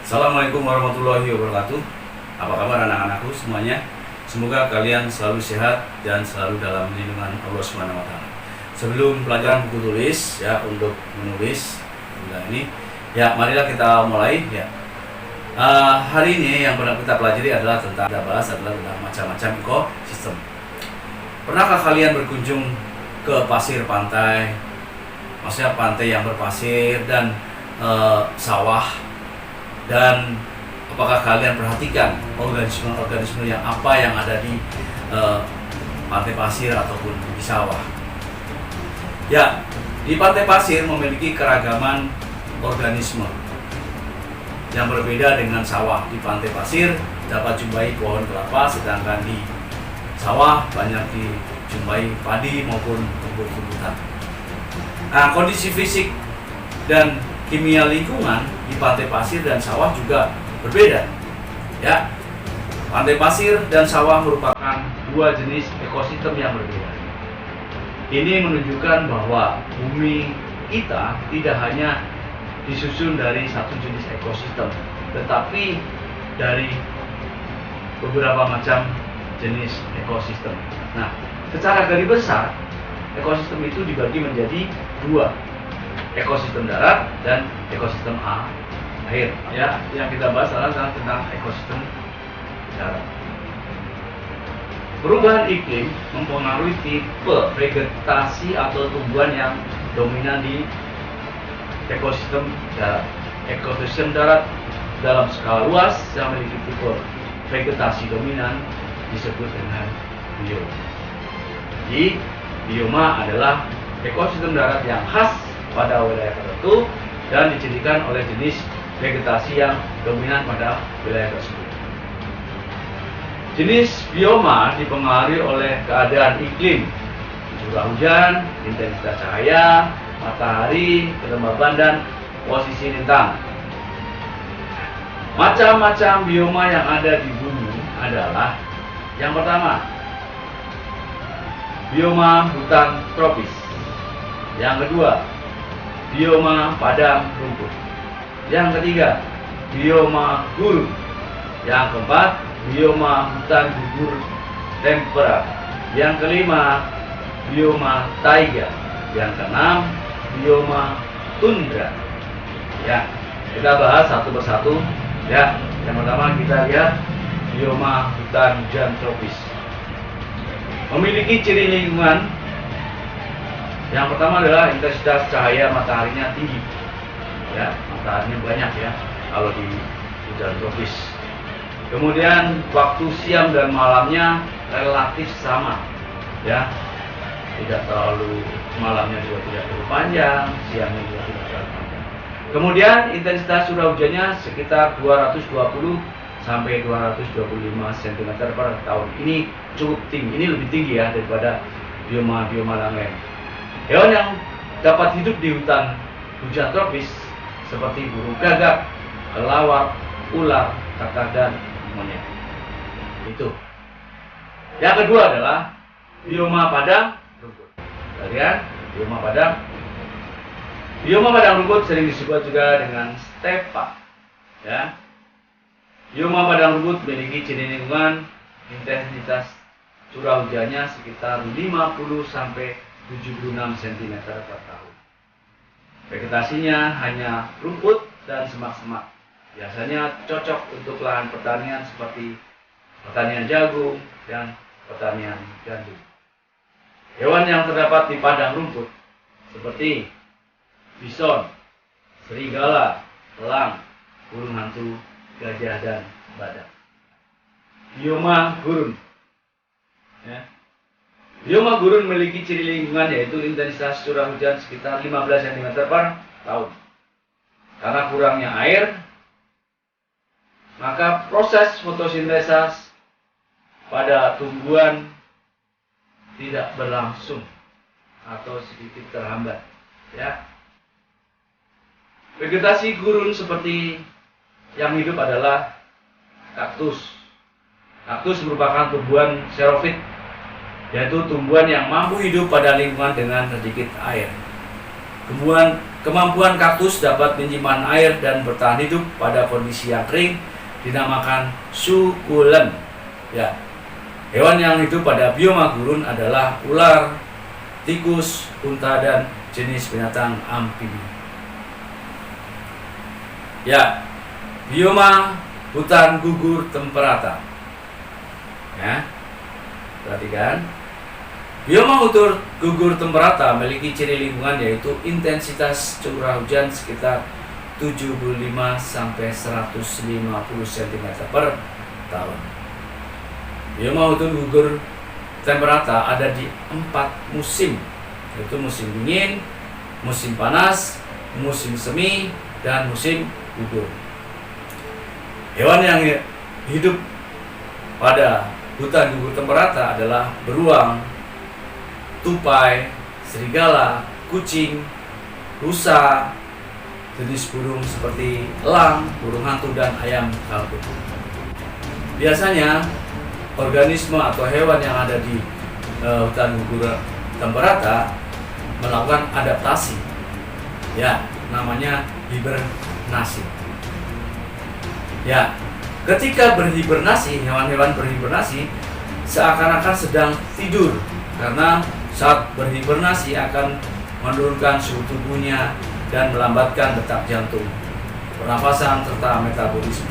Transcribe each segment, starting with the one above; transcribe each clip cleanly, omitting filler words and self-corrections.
Assalamualaikum warahmatullahi wabarakatuh. Apa kabar anak-anakku semuanya? Semoga kalian selalu sehat dan selalu dalam lindungan Allah Subhanahu wa taala. Sebelum pelajaran buku tulis ya, untuk menulis ini ya, marilah kita mulai ya. Hari ini yang pernah kita pelajari adalah tentang tentang macam-macam ekosistem. Pernahkah kalian berkunjung ke pasir pantai? Maksudnya pantai yang berpasir dan sawah. Dan apakah kalian perhatikan organisme-organisme yang ada di pantai pasir ataupun di sawah? Ya, di pantai pasir memiliki keragaman organisme yang berbeda dengan sawah. Di pantai pasir dapat jumpai pohon kelapa, sedangkan di sawah banyak dijumpai padi maupun tumbuh-tumbuhan. Nah, kondisi fisik dan kimia lingkungan di pantai pasir dan sawah juga berbeda. Ya, pantai pasir dan sawah merupakan dua jenis ekosistem yang berbeda. Ini menunjukkan bahwa bumi kita tidak hanya disusun dari satu jenis ekosistem, tetapi dari beberapa macam jenis ekosistem. Nah, secara garis besar, ekosistem itu dibagi menjadi dua: ekosistem darat dan ekosistem air. Ya, yang kita bahas adalah tentang ekosistem darat. Perubahan iklim mempengaruhi tipe vegetasi atau tumbuhan yang dominan di ekosistem darat. Ekosistem darat dalam skala luas yang memiliki tipe vegetasi dominan disebut dengan bioma. Jadi, bioma adalah ekosistem darat yang khas pada wilayah tertentu dan dicirikan oleh jenis vegetasi yang dominan pada wilayah tersebut. Jenis bioma dipengaruhi oleh keadaan iklim, curah hujan, intensitas cahaya, matahari, kelembaban, dan posisi lintang. Macam-macam bioma yang ada di bumi adalah: yang pertama, bioma hutan tropis; yang kedua, bioma padang rumput; yang ketiga, bioma gurun; yang keempat, bioma hutan gugur temperat; yang kelima, bioma taiga; yang keenam, bioma tundra. Ya, kita bahas satu persatu. Ya, yang pertama kita lihat bioma hutan hujan tropis. Memiliki ciri lingkungan. Yang pertama adalah intensitas cahaya mataharinya tinggi. Ya, mataharinya banyak ya kalau di hujan tropis. Kemudian waktu siang dan malamnya relatif sama. Ya, tidak terlalu, malamnya juga tidak terlalu panjang, siangnya juga tidak terlalu panjang. Kemudian intensitas curah hujannya sekitar 220 sampai 225 cm per tahun. Ini cukup tinggi, ini lebih tinggi ya daripada bioma-bioma lain. Hewan yang dapat hidup di hutan hujan tropis seperti burung gagak, kelawar, ular, kakak, dan monyet. Itu. Yang kedua adalah bioma padang rumput. Kalian, bioma padang. Bioma padang rumput sering disebut juga dengan stepa. Ya. Bioma padang rumput memiliki ciri lingkungan, intensitas curah hujannya sekitar 50 sampai 76 cm per tahun. Vegetasinya hanya rumput dan semak-semak. Biasanya cocok untuk lahan pertanian seperti pertanian jagung dan pertanian gandum. Hewan yang terdapat di padang rumput seperti bison, serigala, elang, burung hantu, gajah, dan badak. Bioma gurun. Ya. Bioma gurun memiliki ciri lingkungan yaitu intensitas curah hujan sekitar 15 cm per tahun. Karena kurangnya air, maka proses fotosintesis pada tumbuhan tidak berlangsung atau sedikit terhambat. Ya. Vegetasi gurun seperti yang hidup adalah kaktus. Kaktus merupakan tumbuhan xerophyt, yaitu tumbuhan yang mampu hidup pada lingkungan dengan sedikit air. Kemampuan kaktus dapat menyimpan air dan bertahan hidup pada kondisi yang kering dinamakan sukulen. Ya. Hewan yang hidup pada bioma gurun adalah ular, tikus, unta, dan jenis binatang amfibi. Ya, bioma hutan gugur temperata. Ya, perhatikan. Bioma hutan gugur temperata memiliki ciri lingkungan yaitu intensitas curah hujan sekitar 75 sampai 150 cm per tahun. Bioma hutan gugur temperata ada di 4 musim, yaitu musim dingin, musim panas, musim semi, dan musim gugur. Hewan yang hidup pada hutan gugur temperata adalah beruang, tupai, serigala, kucing, rusa, jenis burung seperti elang, burung hantu, dan ayam kalkun. Biasanya organisme atau hewan yang ada di hutan gugur temperata melakukan adaptasi, ya, namanya hibernasi. Ya, ketika berhibernasi, hewan-hewan berhibernasi seakan-akan sedang tidur karena saat berhibernasi akan menurunkan suhu tubuhnya dan melambatkan detak jantung, pernafasan, serta metabolisme.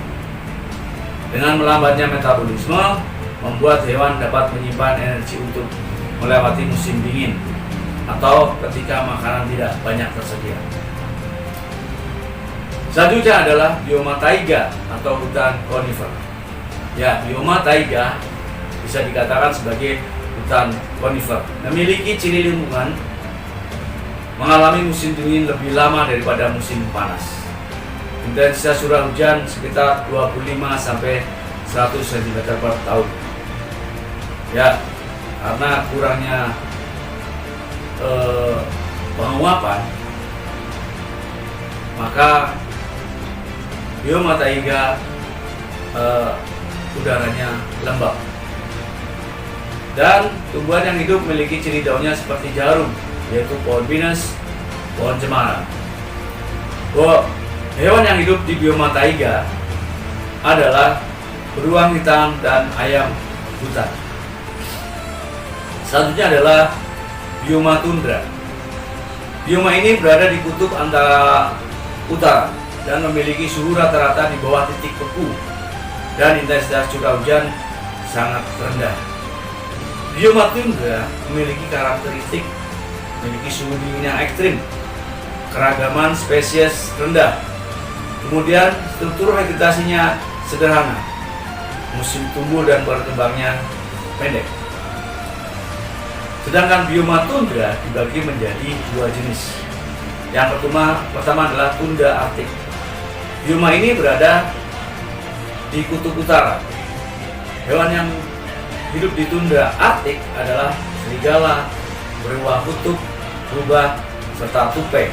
Dengan melambatnya metabolisme, membuat hewan dapat menyimpan energi untuk melewati musim dingin atau ketika makanan tidak banyak tersedia. Selanjutnya adalah bioma taiga atau hutan konifer. Ya, bioma taiga bisa dikatakan sebagai hutan konifer, memiliki ciri lingkungan mengalami musim dingin lebih lama daripada musim panas. Intensitas curah hujan sekitar 25 sampai 100 cm per tahun. Ya, karena kurangnya penguapan, maka bioma taiga udaranya lembab. Dan tumbuhan yang hidup memiliki ciri daunnya seperti jarum, yaitu pohon pinus, pohon cemara. Hewan yang hidup di bioma taiga adalah beruang hitam dan ayam hutan. Selanjutnya adalah bioma tundra. Bioma ini berada di kutub antara utara dan memiliki suhu rata-rata di bawah titik beku dan intensitas curah hujan sangat rendah. Bioma tundra memiliki karakteristik memiliki suhu dingin yang ekstrim, keragaman spesies rendah, kemudian struktur vegetasinya sederhana, musim tumbuh dan berkembangnya pendek. Sedangkan bioma tundra dibagi menjadi 2 jenis. Yang pertama adalah tundra arktik. Bioma ini berada di kutub utara. Hewan yang hidup di tundra arktik adalah serigala, beruang kutub, rubah, serta tupai,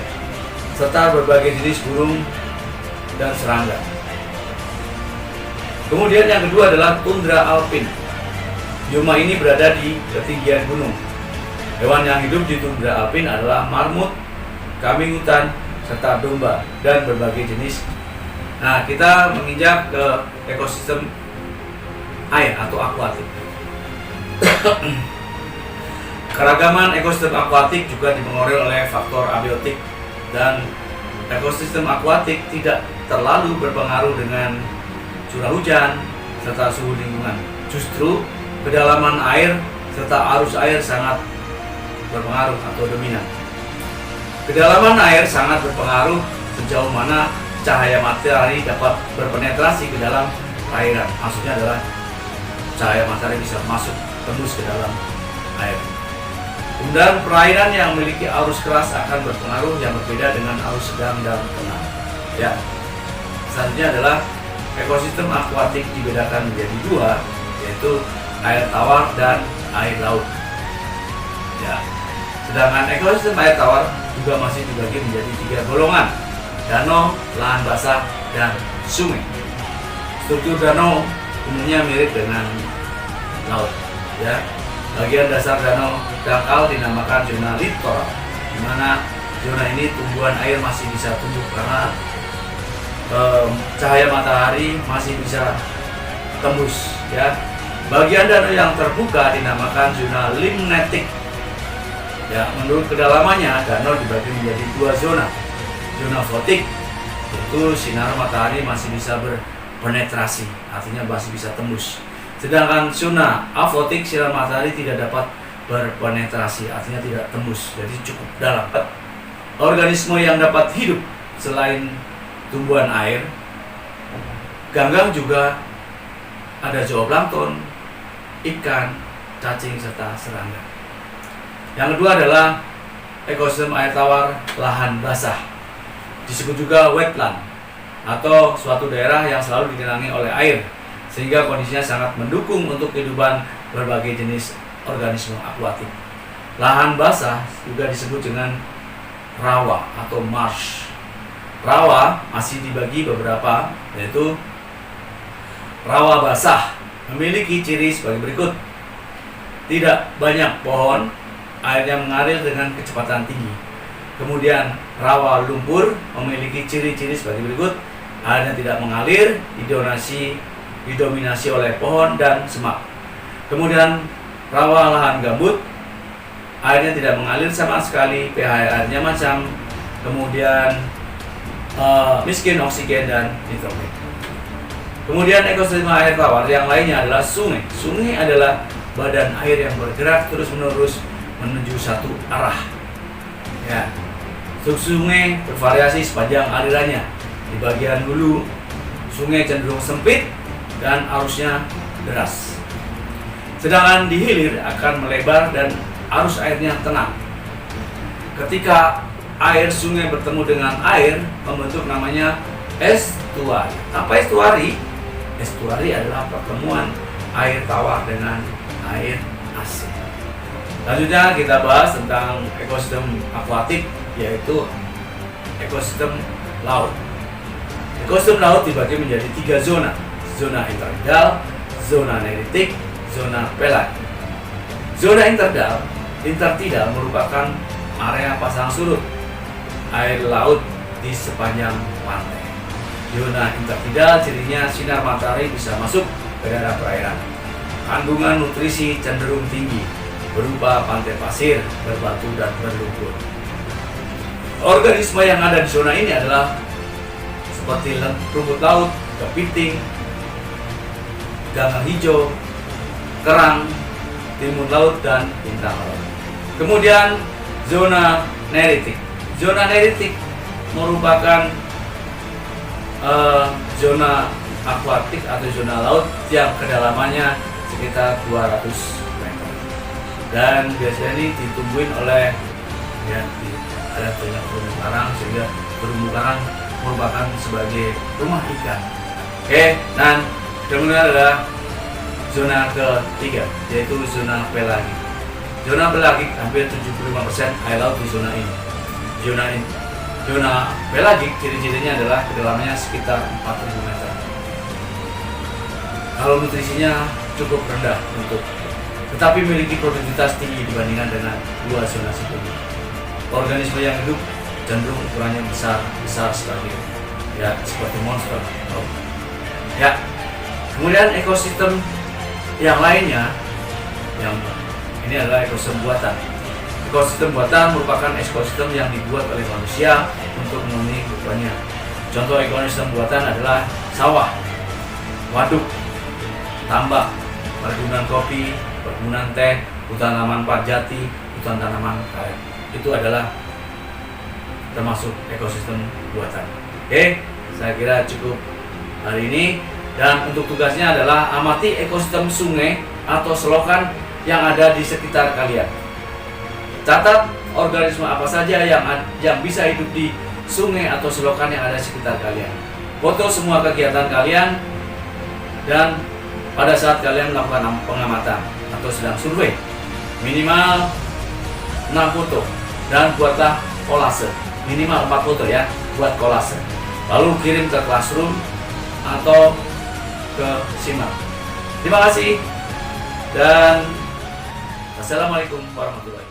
serta berbagai jenis burung dan serangga. Kemudian yang kedua adalah tundra alpin. Bioma ini berada di ketinggian gunung. Hewan yang hidup di tundra alpin adalah marmut, kambing hutan, serta domba, dan berbagai jenis. Nah, kita menginjak ke ekosistem air atau akuatik. Keragaman ekosistem akuatik juga dipengaruhi oleh faktor abiotik, dan ekosistem akuatik tidak terlalu berpengaruh dengan curah hujan serta suhu lingkungan. Justru kedalaman air serta arus air sangat berpengaruh atau dominan. Kedalaman air sangat berpengaruh sejauh mana cahaya matahari dapat berpenetrasi ke dalam perairan. Maksudnya adalah cahaya matahari bisa masuk tembus ke dalam air. Kemudian perairan yang memiliki arus keras akan berpengaruh yang berbeda dengan arus sedang dan tenang. Ya. Selanjutnya adalah ekosistem akuatik dibedakan menjadi 2, yaitu air tawar dan air laut. Ya. Sedangkan ekosistem air tawar juga masih dibagi menjadi 3 golongan: danau, lahan basah, dan sungai. Struktur danau umumnya mirip dengan laut. Ya. Bagian dasar danau dangkal dinamakan zona litoral, di mana zona ini tumbuhan air masih bisa tumbuh karena cahaya matahari masih bisa tembus ya. Bagian danau yang terbuka dinamakan zona limnetik. Ya, menurut kedalamannya danau dibagi menjadi dua zona. Zona fotik yaitu sinar matahari masih bisa berpenetrasi, artinya masih bisa tembus. Sedangkan zona afotik, sinar matahari tidak dapat berpenetrasi, artinya tidak tembus, jadi cukup dalam. Organisme yang dapat hidup selain tumbuhan air, ganggang juga ada zooplankton, ikan, cacing, serta serangga. Yang kedua adalah ekosistem air tawar lahan basah, disebut juga wetland atau suatu daerah yang selalu digenangi oleh air, sehingga kondisinya sangat mendukung untuk kehidupan berbagai jenis organisme akuatik. Lahan basah juga disebut dengan rawa atau marsh. Rawa masih dibagi beberapa, yaitu rawa basah memiliki ciri sebagai berikut. Tidak banyak pohon, airnya mengalir dengan kecepatan tinggi. Kemudian rawa lumpur memiliki ciri-ciri sebagai berikut. Airnya tidak mengalir, didominasi oleh pohon dan semak. Kemudian rawa lahan gambut, airnya tidak mengalir sama sekali, pH airnya macam. Kemudian miskin oksigen dan nitrogen. Kemudian ekosistem air tawar yang lainnya adalah sungai. Sungai adalah badan air yang bergerak terus-menerus menuju satu arah. Ya, sungai bervariasi sepanjang alirannya. Di bagian hulu, sungai cenderung sempit dan arusnya deras. Sedangkan di hilir akan melebar dan arus airnya tenang. Ketika air sungai bertemu dengan air, membentuk namanya estuari. Apa estuari? Estuari adalah pertemuan air tawar dengan air asin. Selanjutnya kita bahas tentang ekosistem akuatik, yaitu ekosistem laut. Ekosistem laut dibagi menjadi 3 zona. Zona intertidal, zona neritik, zona pelagik. Zona intertidal merupakan area pasang surut air laut di sepanjang pantai. Zona intertidal cirinya sinar matahari bisa masuk ke daerah perairan. Kandungan nutrisi cenderung tinggi berupa pantai pasir, berbatu, dan berlumpur. Organisme yang ada di zona ini adalah seperti rumput laut, kepiting, ganggang hijau, kerang, timun laut, dan bintang laut. Kemudian zona neritik. Zona neritik merupakan zona akuatik atau zona laut yang kedalamannya sekitar 200 meter. Dan biasanya ini ditumbuhin oleh ada banyak terumbu karang, sehingga terumbu karang merupakan sebagai rumah ikan. Oke, dan kemudian adalah zona ketiga, yaitu zona pelagik. Zona pelagik hampir 75% air laut di zona ini. Zona pelagik ciri-cirinya adalah kedalamannya sekitar 4000 meter. Kalau nutrisinya cukup rendah tetapi memiliki produktivitas tinggi dibandingkan dengan 2 zona sebelumnya. Organisme yang hidup cenderung ukurannya besar sekali, ya seperti monster. Ya, kemudian ekosistem yang lainnya, yang ini adalah ekosistem buatan. Ekosistem buatan merupakan ekosistem yang dibuat oleh manusia untuk memenuhi kebutuhannya. Contoh ekosistem buatan adalah sawah, waduk, tambak, perkebunan kopi, perkebunan teh, hutan tanaman parjati, hutan tanaman karet. Itu adalah termasuk ekosistem buatan. Oke, saya kira cukup hari ini. Dan untuk tugasnya adalah amati ekosistem sungai atau selokan yang ada di sekitar kalian. Catat organisme apa saja yang bisa hidup di sungai atau selokan yang ada di sekitar kalian. Foto semua kegiatan kalian, dan pada saat kalian melakukan pengamatan atau sedang survei, minimal 6 foto, dan buatlah kolase minimal 4 foto ya, buat kolase, lalu kirim ke classroom atau ke simak. Terima kasih dan assalamualaikum warahmatullahi wabarakatuh.